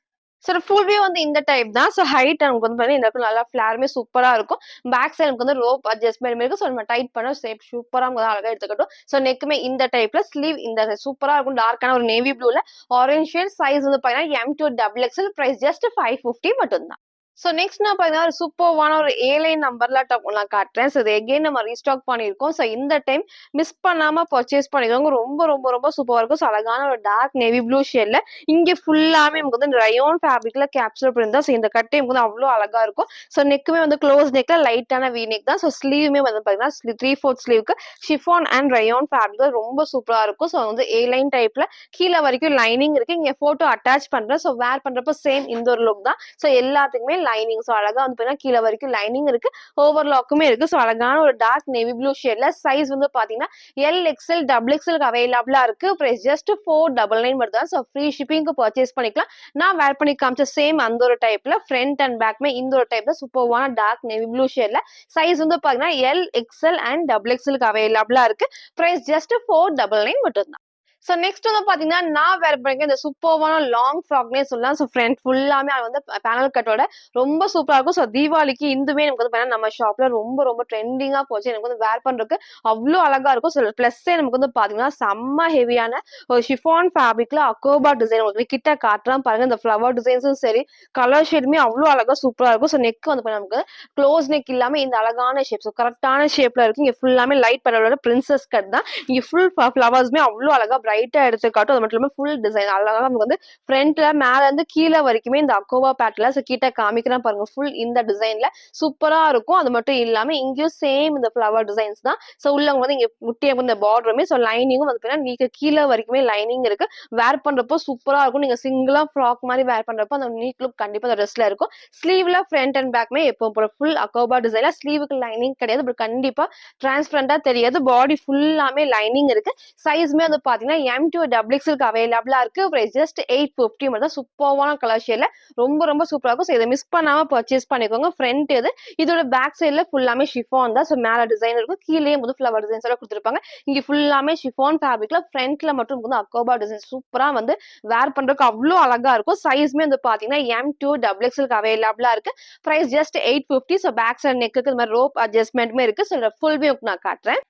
[SPEAKER 1] சோ ஃபுல் வியூ வந்து இந்த டைப் தான். சோ ஹைட் நமக்கு வந்து பாத்தீங்கன்னா இந்த இடத்துல நல்லா ஃபிளாருமே சூப்பரா இருக்கும். பேக் சைடு நமக்கு வந்து ரோப் அட்ஜஸ்ட்மெண்ட் இருக்கு. சோ நம்ம டைட் பண்ண ஷேப் சூப்பரா அழகா எடுத்துக்கட்டும். சோ நெக்குமே இந்த டைப்ல ஸ்லீவ் இந்த சூப்பரா இருக்கும். டார்க்கான ஒரு நேவி ப்ளூல ஆரஞ்ச் ஷேட். சைஸ் வந்து பாத்தீங்கன்னா M two double XL. Price just 550 மட்டும் தான். சோ நெக்ஸ்ட் நான் பாத்தீங்கன்னா ஒரு சூப்பர்வான ஒரு ஏ லைன் அம்பர்லா டாப் நான் காட்டுறேன். சோ இது எகைன் நம்ம ரீஸ்டாக் பண்ணியிருக்கோம். சோ இந்த டைம் மிஸ் பண்ணாம பர்ச்சேஸ் பண்ணிக்கோங்க. ரொம்ப ரொம்ப ரொம்ப சூப்பரா இருக்கும். சோ அழகான ஒரு டார்க் நேவி ப்ளூ ஷேட்ல இங்க ஃபுல்லாமே நமக்கு வந்து ரயோன் ஃபேப்ரிக்ல கேப்சூல் பிரிண்ட் தான். சோ இந்த கட்டை நமக்கு வந்து அவ்வளோ அழகா இருக்கும். சோ நெக்குமே வந்து க்ளோஸ் நெக்ல லைட்டான வி நெக் தான். சோ ஸ்லீவுமே வந்து பாத்தீங்கன்னா 3/4 ஸ்லீவுக்கு ஷிஃபான் அண்ட் ரயோன் ஃபேப்ரிக் ரொம்ப சூப்பரா இருக்கும். சோ வந்து ஏ லைன் டைப்ல கீழ வரைக்கும் லைனிங் இருக்கு. இங்க போட்டோ அட்டாச் பண்றேன். சோ வேர் பண்றப்போ சேம் இந்த ஒரு லுக் தான். சோ எல்லாத்துக்குமே லைனிங். சோ அழகா வந்து பாத்தீங்கன்னா கீழ வரைக்கும் லைனிங் இருக்கு. ஓவர்லாக்குமே இருக்கு. சோ அழகான ஒரு டார்க் நேவி ப்ளூ ஷேட்ல சைஸ் வந்து பாத்தீங்கன்னா எல் எக்ஸ்எல் டபுள் எக்ஸ்எல் அவைலபிளா இருக்கு. பிரைஸ் ஜஸ்ட் 499 மட்டும் தான். சோ ஃப்ரீ ஷிப்பிங்க்கு பர்ச்சேஸ் பண்ணிக்கலாம். நான் வேர் பண்ணி காமிச்ச சேம் அந்த ஒரு டைப்ல ஃப்ரண்ட் அண்ட் பேக்மே இந்த ஒரு டைப்ல சூப்பர்வான டார்க் நேவி ப்ளூ ஷேட்ல சைஸ் வந்து பாத்தீங்கன்னா எல் எக்ஸ்எல் அண்ட் டபுள் எக்ஸ்எலுக்கு அவைலபிளா இருக்கு. பிரைஸ் ஜஸ்ட் 499 மட்டும் தான். சோ நெக்ஸ்ட் வந்து பாத்தீங்கன்னா நான் வேர் பண்ணிருக்க இந்த சூப்பர்வான லாங் ஃப்ராக்னே சொல்லலாம். சோ ஃப்ரண்ட் ஃபுல்லாமே அது வந்து பேனல் கட்டோட ரொம்ப சூப்பரா இருக்கும். சோ தீபாவளிக்கு இதுவுமே நமக்கு வந்து பாத்தீங்கன்னா நம்ம ஷாப்ல ரொம்ப ரொம்ப ட்ரெண்டிங்கா போச்சு. எனக்கு வந்து வேர் பண்றதுக்கு அவ்வளோ அழகா இருக்கும். ஸோ ப்ளஸ்ஸே நமக்கு வந்து பாத்தீங்கன்னா செம்ம ஹெவியான ஒரு ஷிஃபான் ஃபேப்ரிக்ல அக்கோபா டிசைன் உங்களுக்கு கிட்ட காட்டுறேன் பாருங்க. இந்த ஃப்ளவர் டிசைன்ஸும் சரி கலர் ஷேடுமே அவ்வளோ அழகா சூப்பரா இருக்கும். ஸோ நெக் வந்து பாத்தீங்கன்னா நமக்கு க்ளோஸ் நெக் இல்லாம இந்த அழகான ஷேப் ஸோ கரெக்டான ஷேப்ல இருக்கு. இங்க ஃபுல்லாமே லைட் பரவலோட பிரின்சஸ் கட் தான். இங்க ஃபுல் ஃப்ளவர்ஸ்மே அவ்வளோ அழகா லைட்டா எடுத்து காட்டும். அது மட்டும் இல்லாம ஃபுல் டிசைன். அதனால நமக்கு வந்து ஃப்ரண்ட்ல மேல இருந்து கீழ வரைக்குமே இந்த அக்கோவா பேட்டர்ன்ல கிட்ட காமிக்கிறேன் பாருங்க. ஃபுல் இந்த டிசைன்ல சூப்பரா இருக்கும். அது மட்டும் இல்லாம இங்கேயும் சேம் இந்த ஃப்ளவர் டிசைன்ஸ் தான். சோ உள்ள வந்து இங்க குட்டியா இந்த பார்டருமே சோ லைனிங்கும் வந்து பார்த்தீங்கன்னா நீங்க கீழ வரைக்குமே லைனிங் இருக்கு. வேர் பண்றப்போ சூப்பரா இருக்கும். நீங்க சிங்கிளா ஃப்ராக் மாரி வேர் பண்றப்போ அந்த நீட் லுக் கண்டிப்பா அந்த ட்ரெஸ்ல இருக்கும். ஸ்லீவ்ல ஃப்ரண்ட் அண்ட் பேக்மே எப்பவும் போல ஃபுல் அக்கோபா டிசைன்ல ஸ்லீவுக்கு லைனிங் கிடையாது. பட் கண்டிப்பா டிரான்ஸ்பரண்டா தெரியாது. பாடி ஃபுல்லாமே லைனிங் இருக்கு. சைஸ்மே வந்து பாத்தீங்கன்னா எம் டு டபுள் எக்ஸ்எல்க்கு அவைலபிளா இருக்கு. பிரைஸ் ஜஸ்ட் 850 மட்டும் தான். சூப்பர்வான கலர் ஷேட்ல ரொம்ப ரொம்ப சூப்பரா இருக்கும். ஸோ இதை மிஸ் பண்ணாம பர்ச்சேஸ் பண்ணிக்கோங்க. ஃப்ரண்ட் இது இதோட பேக் சைடுல ஃபுல்லாமே ஷிஃபான் தான். ஸோ மேல டிசைன் இருக்கும். கீழே வந்து ஃபிளவர் டிசைன்ஸ் எல்லாம் கொடுத்துருப்பாங்க. இங்க ஃபுல்லாமே ஷிஃபான் ஃபேப்ரிக்ல ஃப்ரண்ட்ல மட்டும் வந்து அக்கோபா டிசைன் சூப்பரா வந்து வேர் பண்றதுக்கு அவ்வளோ அழகா இருக்கும். சைஸ்மே வந்து பாத்தீங்கன்னா எம் டு டபுள் எக்ஸ்எல்க்கு அவைலபிளா இருக்கு. Price just 850. So back side நெக்கு இந்த மாதிரி ரோப் அட்ஜஸ்ட்மெண்ட்மே இருக்கு. ஸோ ஃபுல் வியூ நான் காட்டுறேன்.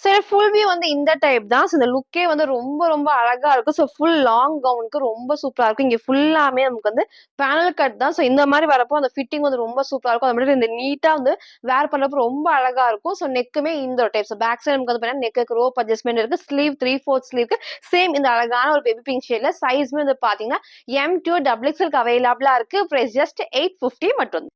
[SPEAKER 1] சரி ஃபுல் வியூ வந்து இந்த டைப் தான். ஸோ இந்த லுக்கே வந்து ரொம்ப ரொம்ப அழகா இருக்கும். ஸோ ஃபுல் லாங் கவுனுக்கு ரொம்ப சூப்பரா இருக்கும். இங்க ஃபுல்லாமே நமக்கு வந்து பேனல் கட் தான். ஸோ இந்த மாதிரி வரப்போ அந்த ஃபிட்டிங் வந்து ரொம்ப சூப்பரா இருக்கும். அது மட்டும் இந்த நீட்டா வந்து வேர் பண்றப்போ ரொம்ப அழகா இருக்கும். ஸோ நெக்குமே இந்த டைப். ஸோ பேக் சைடு நமக்கு வந்து பார்த்தீங்கன்னா நெக்கு ரோப் அட்ஜஸ்ட்மெண்ட் இருக்கு. ஸ்லீவ் 3/4 ஸ்லீவ்க்கு சேம் இந்த அழகான ஒரு பேபி பிங்க் ஷேட்ல சைஸ்மே வந்து பாத்தீங்கன்னா எம் டு டபுள் எக்ஸ்எல்க்கு அவைலபிளா இருக்கு. பிரைஸ் ஜஸ்ட் 850 மட்டும்.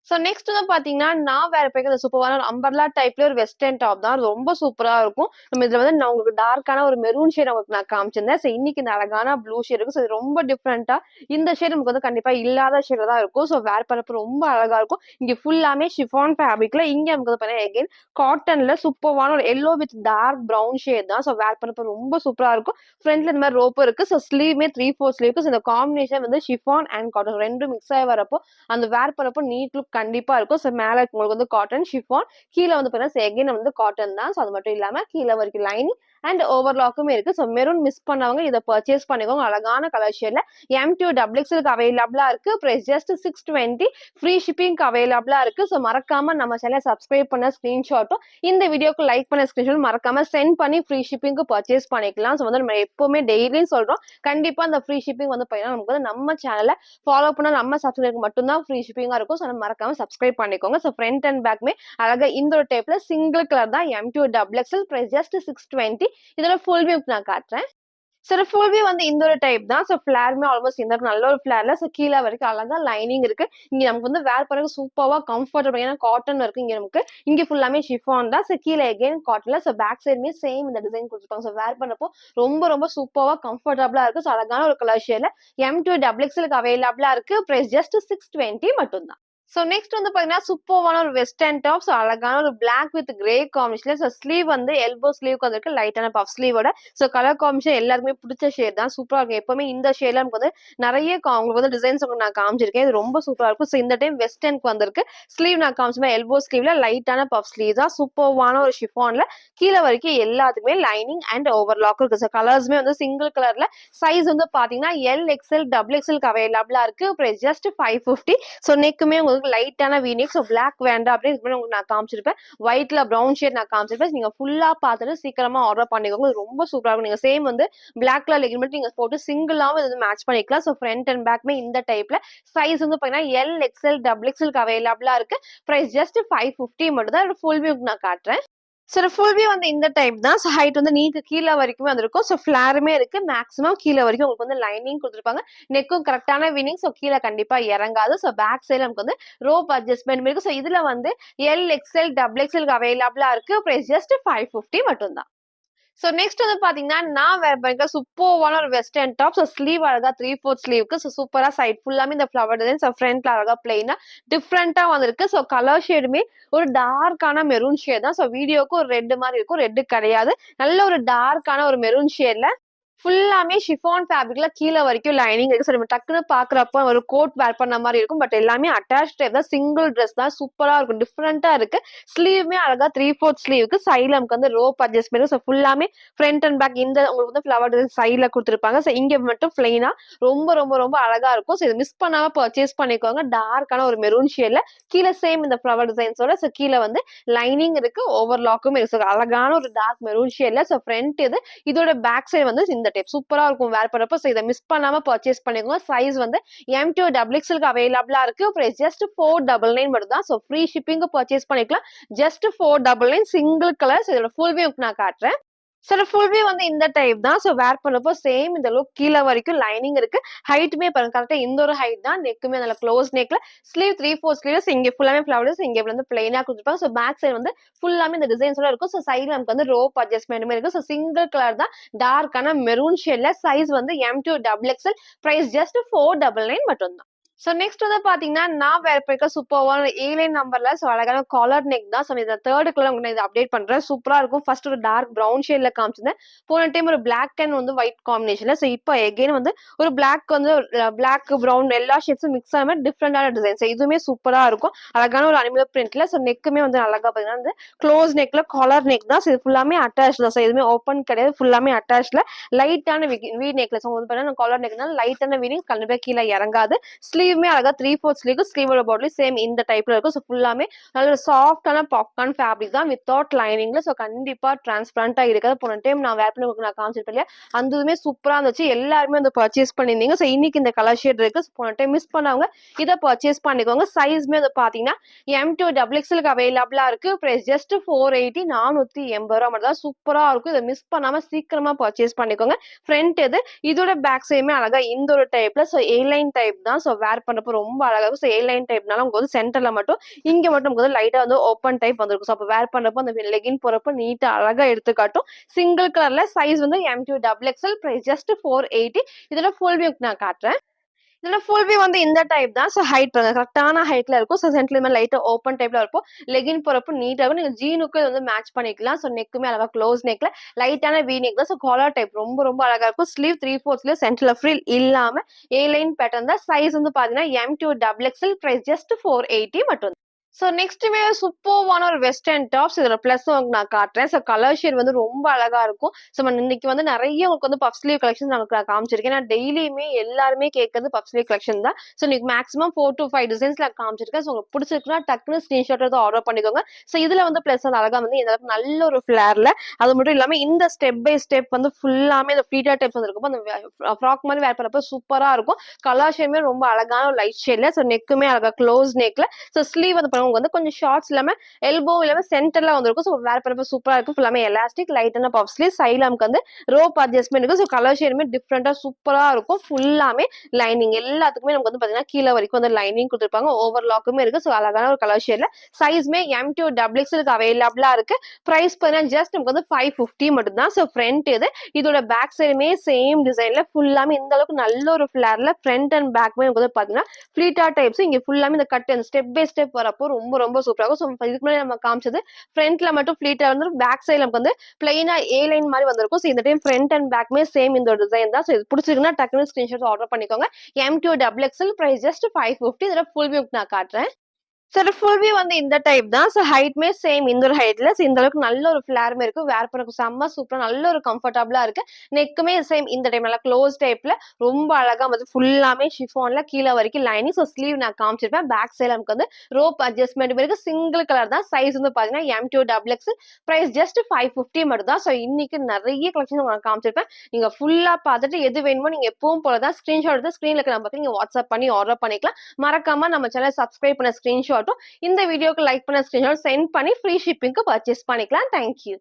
[SPEAKER 1] சோ நெக்ஸ்ட் வந்து பாத்தீங்கன்னா, நான் வேற போய் சூப்பரான ஒரு அம்பர்லா டைப்ல ஒரு வெஸ்டர்ன் டாப் தான். அது ரொம்ப சூப்பரா இருக்கும். நம்ம இதுல வந்து நான் உங்களுக்கு டார்க்கான ஒரு மெரூன் ஷேட் உங்களுக்கு நான் காமிச்சிருந்தேன். சோ இன்னைக்கு இந்த அழகான ப்ளூ ஷேட் இருக்கு. சோ இது ரொம்ப டிஃபரெண்டா இந்த ஷேட் நமக்கு வந்து கண்டிப்பா இல்லாத ஷேட்ல தான் இருக்கும். சோ வேர் பண்ணப்ப ரொம்ப அழகா இருக்கும். இங்க ஃபுல்லாமே ஷிஃபான் ஃபேப்ரிக்ல இங்க நமக்கு வந்து பாத்தீங்கன்னா எகைன் காட்டன்ல சூப்பரான ஒரு yellow with dark brown shade தான். சோ வேர் பண்ணப்ப ரொம்ப சூப்பரா இருக்கும். ஃப்ரண்ட்ல இந்த மாதிரி ரோப் இருக்கு. சோ ஸ்லீவ்மே 3/4 ஸ்லீவ்க்கு இந்த காம்பினேஷன் வந்து ஷிஃபான் அண்ட் காட்டன் ரெண்டும் மிக்ஸ் ஆகி வரப்போ அந்த வேர் பண்ணப்போ நீட் லுக் கண்டிப்பா இருக்கும். ஸோ மேல உங்களுக்கு வந்து காட்டன் ஷிஃபான் கீழ வந்து பார்த்தீங்கன்னா எகைன் வந்து காட்டன் தான். ஸோ அது மட்டும் இல்லாம கீழ வரைக்கும் லைனிங் அண்ட் ஓவர்லாக்குமே இருக்கு. ஸோ மெரூன் மிஸ் பண்ணவங்க இதை பர்ச்சேஸ் பண்ணிக்கோங்க. அழகான கலர் ஷேட்ல எம் டு டபுள் எக்ஸ்எல்க்கு அவைலபிளா இருக்கு. Price just 620. ஃப்ரீ ஷிப்பிங்க்கு அவைலபிளா இருக்கு. ஸோ மறக்காம நம்ம சேனலை சப்ஸ்கிரைப் பண்ண ஸ்கிரீன்ஷாட்டும் இந்த வீடியோக்கு லைக் பண்ண ஸ்கிரீன்ஷாட் மறக்காம சென்ட் பண்ணி ஃப்ரீ ஷிப்பிங்க்கு பர்ச்சேஸ் பண்ணிக்கலாம். ஸோ வந்து நம்ம எப்பவுமே டெய்லியும் சொல்றோம். கண்டிப்பா அந்த ஃப்ரீ ஷிப்பிங் வந்து பார்த்தீங்கன்னா நமக்கு வந்து நம்ம சேனல்ல ஃபாலோ பண்ண நம்ம சப்ஸ்கிரைபருக்கு மட்டும் தான் ஃப்ரீ ஷிப்பிங்கா இருக்கும். ஸோ மறக்காம சப்ஸ்கிரைப் பண்ணிக்கோங்க. ஸோ ஃப்ரண்ட் அண்ட் பேக்மே அழகா இந்த ஒரு டைப்ல சிங்கிள் கலர் தான் M two double XL price just 620. இதோட ஃபுல் வியூ நான் காட்டுறேன். சரி ஃபுல் வியூ வந்து இந்த ஒரு டைப் தான். ஸோ ஃபிளாருமே ஆல்மோஸ்ட் இந்த நல்ல ஒரு ஃபிளார்ல ஸோ கீழே வரைக்கும் அழகா லைனிங் இருக்கு. இங்க நமக்கு வந்து வேர் பண்ண சூப்பரா கம்ஃபர்டபிள் ஏன்னா காட்டன் இருக்கு. இங்க நமக்கு இங்க ஃபுல்லாமே ஷிஃபான் தான். ஸோ கீழே எகைன் காட்டன்ல ஸோ பேக் சைடுமே சேம் இந்த டிசைன் கொடுத்துருப்பாங்க. ஸோ வேர் பண்ணப்போ ரொம்ப ரொம்ப சூப்பரா கம்ஃபர்டபிளா இருக்கு. ஸோ அழகான ஒரு கலர் ஷேட்ல எம் டு டபுள் எக்ஸ்எல்க்கு அவைலபிளா இருக்கு. பிரைஸ் ஜஸ்ட் 620 மட்டும் தான். சோ நெக்ஸ்ட் வந்து பாத்தீங்கன்னா சூப்பர்வான ஒரு வெஸ்டர்ன் டாப். சோ அழகான ஒரு பிளாக் வித் கிரே காம்பினேஷன்ல சோ ஸ்லீவ் வந்து எல்போ ஸ்லீவ்க்கு வந்துருக்கு லைட்டான பஃப் ஸ்லீவோட. சோ கலர் காம்பினேஷன் எல்லாருக்குமே பிடிச்ச ஷேட் தான். சூப்பரா இருக்கும். எப்பவுமே இந்த ஷேட்ல நமக்கு வந்து நிறைய உங்களுக்கு வந்து டிசைன்ஸ் நான் காமிச்சிருக்கேன். இது ரொம்ப சூப்பரா இருக்கும். சோ இந்த டைம் வெஸ்டர்னுக்கு வந்திருக்கு. ஸ்லீவ் நான் காமிச்சேன் எல்போ ஸ்லீவ்ல லைட்டான பஃப் ஸ்லீவ் தான். சூப்பர்வான ஒரு ஷிஃபான்ல கீழே வரைக்கும் எல்லாத்துக்குமே லைனிங் அண்ட் ஓவர்லாக் இருக்கு. சோ கலர்ஸ்மே வந்து சிங்கிள் கலர்ல சைஸ் வந்து பாத்தீங்கன்னா எல் எக்ஸ்எல் டபுள் எக்ஸ்எல்க்கு அவைலபிளா இருக்கு. Price just 550. சோ நெக்குமே உங்களுக்கு லைட்டான வீனெக். ஸோ பிளாக் வேண்டாம் அப்படின்னு உங்களுக்கு நான் காமிச்சிருப்பேன். ஒயிட்ல ப்ரௌன் ஷேட் நான் காமிச்சிருப்பேன். நீங்க ஃபுல்லா பார்த்துட்டு சீக்கிரமா ஆர்டர் பண்ணிக்கோங்க. ரொம்ப சூப்பரா இருக்கும். நீங்க சேம் வந்து பிளாக் கலர் லெகின் மட்டும் நீங்க போட்டு சிங்கிளாவும் இது மேட்ச் பண்ணிக்கலாம். ஸோ ஃப்ரண்ட் அண்ட் பேக்மே இந்த டைப்ல சைஸ் வந்து பாத்தீங்கன்னா எல் எக்ஸ்எல் டபுள் எக்ஸ்எல்க்கு அவைலபிளா இருக்கு. பிரைஸ் ஜஸ்ட் 550 மட்டும் தான். ஃபுல் வியூ நான் காட்டுறேன். சோ ஃபுல் வியூ வந்து இந்த டைப் தான். சோ ஹைட் வந்து நீக்கு கீழ வரைக்குமே வந்திருக்கும். சோ ஃபிளாருமே இருக்கு. மேக்ஸிமம் கீழ வரைக்கும் உங்களுக்கு வந்து லைனிங் கொடுத்துருப்பாங்க. நெக்கும் கரெக்டான வினிங். சோ கீழ கண்டிப்பா இறங்காது. சோ பேக் சைடு நமக்கு வந்து ரோப் அட்ஜஸ்ட்மெண்ட் இருக்கு. சோ இதுல வந்து எல் எக்ஸ்எல் டபுள் எக்ஸ்எல்க்கு அவைலபிளா இருக்கு. பிரைஸ் ஜஸ்ட் 550 மட்டும் தான். சோ நெக்ஸ்ட் வந்து பாத்தீங்கன்னா நான் வேர் பண்ணிருக்க சூப்பர்வான ஒரு வெஸ்டர்ன் டாப். சோ ஸ்லீவ் அழகா 3/4 ஸ்லீவ்க்கு சோ சூப்பரா சைட் ஃபுல்லாமே இந்த ஃபிளவர் டிசைன். சோ ஃப்ரண்ட்ல அழகா பிளைனா டிஃப்ரெண்டா வந்திருக்கு. சோ கலர் ஷேடுமே ஒரு டார்க்கான மெரூன் ஷேட் தான். சோ வீடியோக்கு ஒரு ரெட் மாதிரி இருக்கும். ரெட் கிடையாது. நல்ல ஒரு டார்க்கான ஒரு மெரூன் ஷேட்ல ஃபுல்லாமே ஷிஃபான் ஃபேப்ரிக்ல கீழ வரைக்கும் லைனிங் இருக்கு. சோ நம்ம டக்குன்னு பாக்குறப்ப ஒரு கோட் வேர் பண்ண மாதிரி இருக்கும். பட் எல்லாமே அட்டாச் டைப் தான். சிங்கிள் ட்ரெஸ் தான். சூப்பரா இருக்கும். டிஃபரெண்டா இருக்கு. ஸ்லீவ்மே அழகா 3/4 ஸ்லீவ்க்கு சைடுல நமக்கு வந்து ரோப் அட்ஜஸ்ட்மெண்ட். சோ ஃபுல்லாமே ஃப்ரண்ட் அண்ட் பேக் இந்த உங்களுக்கு வந்து ஃபிளவர் டிசைன் சைடுல கொடுத்துருப்பாங்க. சோ இங்க மட்டும் பிளைனா ரொம்ப ரொம்ப ரொம்ப அழகா இருக்கும். சோ இதை மிஸ் பண்ணாம பர்ச்சேஸ் பண்ணிக்கோங்க. டார்க்கான ஒரு மெரூன் ஷேட்ல கீழ சேம் இந்த ஃபிளவர் டிசைன்ஸோட சோ கீழ வந்து லைனிங் இருக்கு. ஓவர்லாக்கும் இருக்கு. So அழகான ஒரு டார்க் மெரூன் ஷேட்ல சோ ஃப்ரண்ட் இது இதோட பேக் சைடு வந்து இந்த டைப் சூப்பரா இருக்கும் வேர் பண்றப்ப. சோ இதை மிஸ் பண்ணாம பர்ச்சேஸ் பண்ணிக்கோங்க. சைஸ் வந்து எம் டு டபுள் எக்ஸ்எல்க்கு அவைலபிளா இருக்கு. பிரைஸ் ஜஸ்ட் 499 மட்டும் தான். சோ ஃப்ரீ ஷிப்பிங் பர்ச்சேஸ் பண்ணிக்கலாம். Just 499 single colours. இதோட ஃபுல் வியூ நான் காட்டுறேன். சில ஃபுல் வியூ வந்து இந்த டைப் தான். ஸோ வேர் பண்ணப்போ சேம் இந்த லுக் கீழ வரைக்கும் லைனிங் இருக்கு. ஹைட்டுமே பாருங்க கரெக்ட்டா இந்த ஒரு ஹைட் தான். நெக்குமே நல்ல க்ளோஸ் நெக்ல ஸ்லீவ் 3/4 ஸ்லீவ்ஸ் இங்க ஃபுல்லாமே ஃப்ளவர்ஸ் இங்க வந்து பிளெயினா குடுத்துருப்பாங்க. ஸோ பேக் சைடு வந்து ஃபுல்லாமே இந்த டிசைன்ஸோட இருக்கும். ஸோ சைடுல நமக்கு வந்து ரோப் அட்ஜஸ்ட்மென்ட்டுமே இருக்கு. ஸோ சிங்கிள் கலர் தான். டார்க்கான மெரூன் ஷேட்ல சைஸ் வந்து M2 double XL. Price just 499 மட்டும் தான். ஸோ நெக்ஸ்ட் வந்து பாத்தீங்கன்னா, நான் வேர் பண்ணிருக்க சூப்பர்வான ஏலைன் நம்பர்ல ஸோ அழகான காலர் நெக் தான். ஸோ இந்த 3 கலர் உங்களுக்கு நான் இத அப்டேட் பண்றேன். சூப்பரா இருக்கும். ஃபர்ஸ்ட் ஒரு டார்க் பிரவுன் ஷேட்ல காமிச்சிருந்தேன். போன டைம் ஒரு பிளாக் அண்ட் வந்து ஒயிட் காம்பினேஷன்ல. ஸோ இப்போ எகைன் வந்து ஒரு பிளாக் வந்து பிளாக், பிரவுன் எல்லா ஷேட்ஸும் மிக்ஸ் ஆன மாரி டிஃபரெண்டான டிசைன். ஸோ இதுவுமே சூப்பரா இருக்கும். அழகான ஒரு அனிமல் பிரிண்ட்ல. ஸோ நெக்குமே வந்து அழகா பாத்தீங்கன்னா வந்து க்ளோஸ் நெக்ல காலர் நெக் தான். ஸோ இது ஃபுல்லாமே அட்டாச் தான். ஸோ எதுவுமே ஓப்பன் கிடையாது. ஃபுல்லாமே அட்டாச்ல லைட்டான வி நெக்ல. ஸோ வந்து பாத்தீங்கன்னா காலர் நெக்னால லைட்டான வீடிங் கண்டிப்பா கீழ இறங்காது. ஸ்லீவுமே அழகா 3/4 ஸ்லீவ் ஸ்லீவோட பாட்லி சேம் இந்த டைப்ல இருக்கும். ஸோ ஃபுல்லாமே நல்ல சாஃப்டான பாப்கார்ன் ஃபேப்ரிக் தான் வித்தவுட் லைனிங்ல. ஸோ கண்டிப்பா டிரான்ஸ்பரண்டா இருக்காது. போன டைம் நான் வேர் பண்ணி உங்களுக்கு நான் காமிச்சிருப்பேன் இல்லையா, அதுவுமே சூப்பரா இருந்துச்சு. எல்லாருமே வந்து பர்ச்சேஸ் பண்ணியிருந்தீங்க. ஸோ இன்னைக்கு இந்த கலர் ஷேட் இருக்கு. போன டைம் மிஸ் பண்ணவங்க இதை பர்ச்சேஸ் பண்ணிக்கோங்க. சைஸ்மே வந்து பாத்தீங்கன்னா M2 டபுள் எக்ஸ்எலுக்கு அவைலபிளா இருக்கு. பிரைஸ் ஜஸ்ட் 480 480 மட்டும் தான். சூப்பரா இருக்கும். இதை மிஸ் பண்ணாம சீக்கிரமா பர்ச்சேஸ் பண்ணிக்கோங்க. ஃப்ரண்ட் இது இதோட பேக் சைடுமே அழகா இந்த ஒரு டைப்ல. ஸோ ஏ லைன் டைப் தான். ஸோ வேர் பண்றப்போ ரொம்ப அழகா இருக்கும். ஸோ ஏ லைன் டைப்னால உங்களுக்கு வந்து சென்டர்ல மட்டும் இங்க மட்டும் உங்களுக்கு வந்து லைட்டா வந்து ஓப்பன் டைப் வந்திருக்கும். ஸோ அப்போ வேர் பண்றப்போ அந்த லெகின் போறப்போ நீட்டா அழகா எடுத்து காட்டும். சிங்கிள் கலர்ல சைஸ் வந்து M2 double XL. Price just 480. இதோட ஃபுல் வியூ நான் காட்டுறேன். இதுல ஃபுல் வியூ வந்து இந்த டைப் தான். ஸோ ஹைட் கரெக்டான ஹைட்ல இருக்கும். ஸோ சென்டர்ல மாதிரி லைட்டா ஓப்பன் டைப்ல இருக்கும். லெகின் போறப்போ நீட்டா இருக்கும். நீங்க ஜீனுக்கு வந்து மேட்ச் பண்ணிக்கலாம். ஸோ நெக்குமே அழகா க்ளோஸ் நெக்ல லைட்டான வி நெக் தான். ஸோ காலர் டைப் ரொம்ப ரொம்ப அழகா இருக்கும். ஸ்லீவ் 3/4 சென்டர்ல ஃப்ரில் இல்லாம ஏ லைன் பேட்டர்ன் தான். சைஸ் வந்து பாத்தீங்கன்னா M2 double XL. Price just 480 மட்டும். ஸோ நெக்ஸ்ட்டுமே சூப்பர்வான ஒரு வெஸ்டர்ன் டாப்ஸ். இதுல பிளஸ் உங்களுக்கு நான் காட்டுறேன். ஸோ கலர் ஷேட் வந்து ரொம்ப அழகா இருக்கும். ஸோ இன்னைக்கு வந்து நிறைய உங்களுக்கு வந்து பஃப் ஸ்லீவ் கலெக்ஷன் நான் காமிச்சிருக்கேன். நான் டெய்லியுமே எல்லாருமே கேட்கறது பஃப் ஸ்லீவ் கலெக்ஷன் தான். ஸோ இன்னைக்கு மேக்ஸிமம் 4 to 5 டிசைன்ஸ் நான் காமிச்சிருக்கேன். ஸோ உங்களுக்கு பிடிச்சிருக்குன்னா டக்குனு ஸ்கிரீன்ஷாட் எடுத்து ஆர்டர் பண்ணிக்கோங்க. ஸோ இதுல வந்து பிளஸ் வந்து அழகா வந்து இந்த அளவுக்கு நல்ல ஒரு ஃபிளேர்ல, அது மட்டும் இல்லாம இந்த ஸ்டெப் பை ஸ்டெப் வந்து ஃபுல்லாமே இந்த ஃப்ளீட்டா டைப்ஸ் வந்து இருக்கும். அந்த ஃப்ராக் மாதிரி வேர் பண்ணப்போ சூப்பரா இருக்கும். கலர் ஷேடுமே ரொம்ப அழகான ஒரு லைட் ஷேட்ல. ஸோ நெக்குமே அழகா க்ளோஸ் நெக்ல. ஸோ ஸ்லீவ் வந்து பாருங்க வந்து கொஞ்சம் ஷார்ட்ஸ் இல்லாம எல்போ இல்லாம சென்டர்ல வந்திருக்கும். ஸோ வேர் பண்ணப்போ சூப்பரா இருக்கும். ஃபுல்லாமே எலாஸ்டிக் லைட்டான பஃப் ஸ்லீவ். சைடுல நமக்கு வந்து ரோப் அட்ஜஸ்ட்மெண்ட் இருக்கு. ஸோ கலர் ஷேடுமே டிஃப்ரெண்டா சூப்பரா இருக்கும். ஃபுல்லாமே லைனிங் எல்லாத்துக்குமே நமக்கு வந்து பாத்தீங்கன்னா கீழே வரைக்கும் வந்து லைனிங் கொடுத்துருப்பாங்க. ஓவர்லாக்குமே இருக்கு. ஸோ அழகான ஒரு கலர் ஷேட்ல சைஸ்மே M2 டபுள் எக்ஸ்எலுக்கு அவைலபிளா இருக்கு. பிரைஸ் பார்த்தீங்கன்னா ஜஸ்ட் நமக்கு வந்து 550 மட்டும் தான். ஸோ ஃப்ரண்ட் இது இதோட பேக் சைடுமே சேம் டிசைன்ல ஃபுல்லாமே இந்த அளவுக்கு நல்ல ஒரு ஃபிளேர்ல ஃப்ரண்ட் அண்ட் பேக்மே வந்து பாத்தீங்கன்னா ஃபிளீட்டா டைப்ஸ். இங்க ஃபுல்லாமே இந்த கட் ஸ்டெப் பை ஸ்டெப் வரப்போ ரொம்ப ரொம்ப சூப்பரா இருக்கும். ஸோ இதுக்கு முன்னாடி நம்ம காமிச்சது ஃப்ரண்ட்ல மட்டும் ஃபிளீட்டா வந்து பேக் சைடுல நமக்கு வந்து பிளைனா ஏ லைன் மாதிரி வந்திருக்கும். ஸோ இந்த டைம் ஃப்ரண்ட் அண்ட் பேக்மே சேம் இந்த டிசைன் தான். ஸோ இது பிடிச்சிருக்குன்னா டக்குனு ஸ்கிரீன்ஷாட் ஆர்டர் பண்ணிக்கோங்க. M2 double XL. Price just 550. இதோட ஃபுல் வியூ நான் காட்டுறேன். சார் ஃபுல் வியூ வந்து இந்த டைப் தான். ஸோ ஹைட்மே சேம் இந்த ஒரு ஹைட்ல. ஸோ இந்த அளவுக்கு நல்ல ஒரு ஃபிளேருமே இருக்கு. வேர் பண்ணக்கு செம்ம சூப்பரா நல்ல ஒரு கம்ஃபர்டபுளா இருக்கு. நெக்குமே சேம் இந்த டைப் நல்லா க்ளோஸ் டைப்ல ரொம்ப அழகா வந்து ஃபுல்லாமே ஷிஃபான்ல கீழே வரைக்கும் லைனிங். ஸோ ஸ்லீவ் நான் காமிச்சிருப்பேன். பேக் சைடு நமக்கு வந்து ரோப் அட்ஜஸ்ட்மெண்ட் இருக்கு. சிங்கிள் கலர் தான். சைஸ் வந்து பாத்தீங்கன்னா M2 double X. Price just 550 மட்டும் தான். ஸோ இன்னைக்கு நிறைய கலெக்ஷன் உங்களுக்கு காமிச்சிருப்பேன். நீங்க ஃபுல்லா பார்த்துட்டு எது வேணுமோ நீங்க எப்பவும் போல தான் ஸ்கிரீன்ஷாட் எடுத்து ஸ்கிரீன்ல இருக்க நம்பருக்கு நீங்க வாட்ஸ்அப் பண்ணி ஆர்டர் பண்ணிக்கலாம். மறக்காம நம்ம சேனல் சப்ஸ்கிரைப் பண்ண ஸ்கிரீன்ஷாட் இந்த வீடியோக்கு லைக் பண்ண ஸ்கிரீன்ஷாட் சென்ட் பண்ணி ஃப்ரீ ஷிப்பிங்க்கு பர்ச்சேஸ் பண்ணிக்கலாம். தேங்க்யூ.